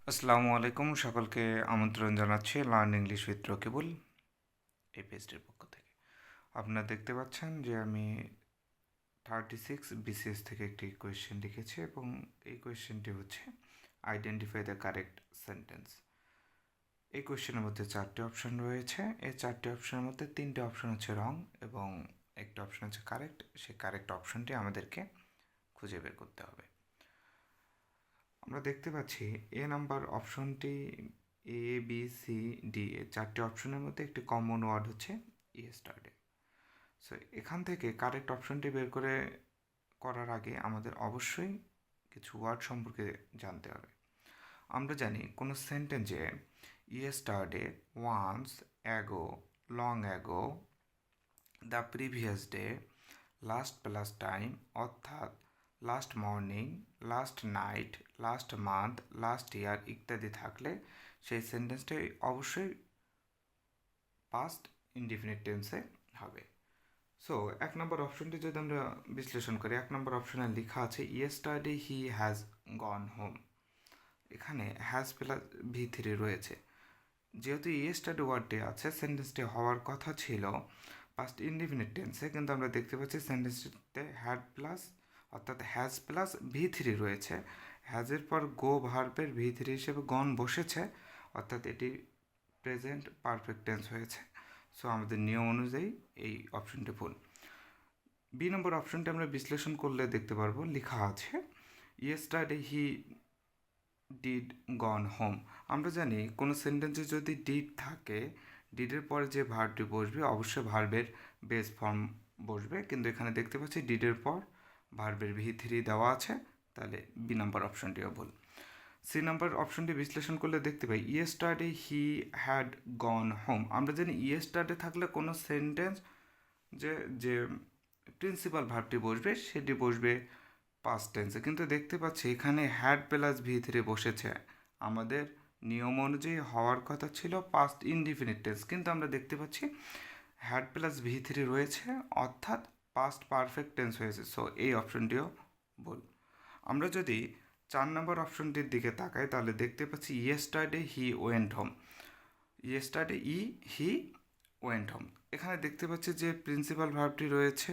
আসসালামু আলাইকুম, সকলকে আমন্ত্রণ জানাচ্ছি লার্ন ইংলিশ উইথ রকিবুল এই পেজটির পক্ষ থেকে। আপনারা দেখতে পাচ্ছেন যে আমি 36 বিসিএস থেকে একটি কোয়েশ্চেন লিখেছি এবং এই কোয়েশ্চেনটি হচ্ছে আইডেন্টিফাই দ্য কারেক্ট সেন্টেন্স। এই কোয়েশ্চেনের মধ্যে 4টি অপশন রয়েছে। এই 4টি অপশনের মধ্যে 3টে অপশন হচ্ছে রং এবং একটা অপশন হচ্ছে কারেক্ট। সেই কারেক্ট অপশনটি আমাদেরকে খুঁজে বের করতে হবে। আমরা দেখতে পাচ্ছি এ নাম্বার অপশনটি A B C D A 4টি অপশনের মধ্যে একটি কমন ওয়ার্ড হচ্ছে ইয়েস্টারডে। সো এখান থেকে কারেক্ট অপশনটি বের করার আগে আমাদের অবশ্যই কিছু ওয়ার্ড সম্পর্কে জানতে হবে। আমরা জানি কোনো সেন্টেন্সে yesterday, once, ago, long ago, the previous day, last plus time অর্থাৎ last morning, last night, last month, last year ইত্যাদি থাকলে সেই সেন্টেন্সটি অবশ্যই পাস্ট ইনডিফিনিট টেন্সে হবে। সো 1 নম্বর অপশনটি যদি আমরা বিশ্লেষণ করি, 1 নম্বর অপশনে লেখা আছে yesterday he has gone home. এখানে হ্যাজ প্লাস V3 রয়েছে। যেহেতু ইয়েস্টারডে ওয়ার্ডটি আছে, সেন্টেন্সটি হওয়ার কথা ছিল পাস্ট ইনডিফিনিট টেন্সে, কিন্তু আমরা দেখতে পাচ্ছি সেন্টেন্সটিতে হ্যাড প্লাস অর্থাৎ হ্যাজ প্লাস V3 রয়েছে। হ্যাজের পর গো ভার্বের V3 হিসেবে গন বসেছে, অর্থাৎ এটি প্রেজেন্ট পারফেক্ট টেন্স হয়েছে। সো আমাদের নিয়ম অনুযায়ী এই অপশনটি ভুল। বি নম্বর অপশনটি আমরা বিশ্লেষণ করলে দেখতে পারবো লেখা আছে yesterday he did gone home. আমরা জানি কোনো সেন্টেন্সে যদি ডিড থাকে, ডিডের পরে যে ভার্বটি বসবে অবশ্যই ভার্বের বেস ফর্ম বসবে, কিন্তু এখানে দেখতে পাচ্ছি ডিডের পর ভার্বের V3 দেওয়া আছে, তাহলে বি নম্বর অপশনটিও ভুল। সি নম্বর অপশনটি বিশ্লেষণ করলে দেখতে পাই yesterday he had gone home. আমরা জানি ইয়েস্টারডে থাকলে কোনো সেন্টেন্স যে প্রিন্সিপাল ভার্বটি বসবে সেটি বসবে পাস্ট টেন্সে, কিন্তু দেখতে পাচ্ছি এখানে হ্যাড প্লাস V3 বসেছে। আমাদের নিয়ম অনুযায়ী হওয়ার কথা ছিল পাস্ট ইনডিফিনিট টেন্স, কিন্তু আমরা দেখতে পাচ্ছি হ্যাড প্লাস V3 রয়েছে, অর্থাৎ পাস্ট পারফেক্ট টেন্স হয়েছে। সো এই অপশনটিও ভুল। আমরা যদি 4 নম্বর অপশনটির দিকে তাকাই তাহলে দেখতে পাচ্ছি yesterday he went home. Yesterday he went home, এখানে দেখতে পাচ্ছি যে প্রিন্সিপাল ভার্বটি রয়েছে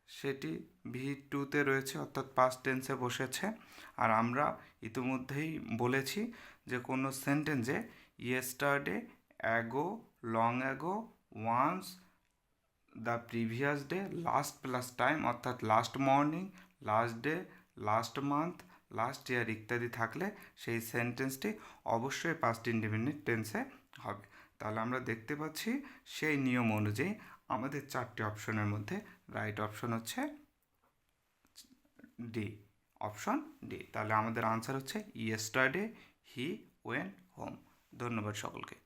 সেটি V2তে রয়েছে, অর্থাৎ পাস্ট টেন্সে বসেছে। আর আমরা ইতিমধ্যেই বলেছি যে কোনো সেন্টেন্সে yesterday, ago, long ago, once, the previous day, last plus time অর্থাৎ last morning, last day, last month, last year ইত্যাদি থাকলে সেই সেন্টেন্সটি অবশ্যই পাস্ট ইনডিফিনিট টেন্সে হবে। তাহলে আমরা দেখতে পাচ্ছি সেই নিয়ম অনুযায়ী আমাদের 4টি অপশনের মধ্যে রাইট অপশন হচ্ছে ডি, অপশন ডি। তাহলে আমাদের আনসার হচ্ছে ইয়েস্টারডে হি ওয়েন্ট হোম। ধন্যবাদ সকলকে।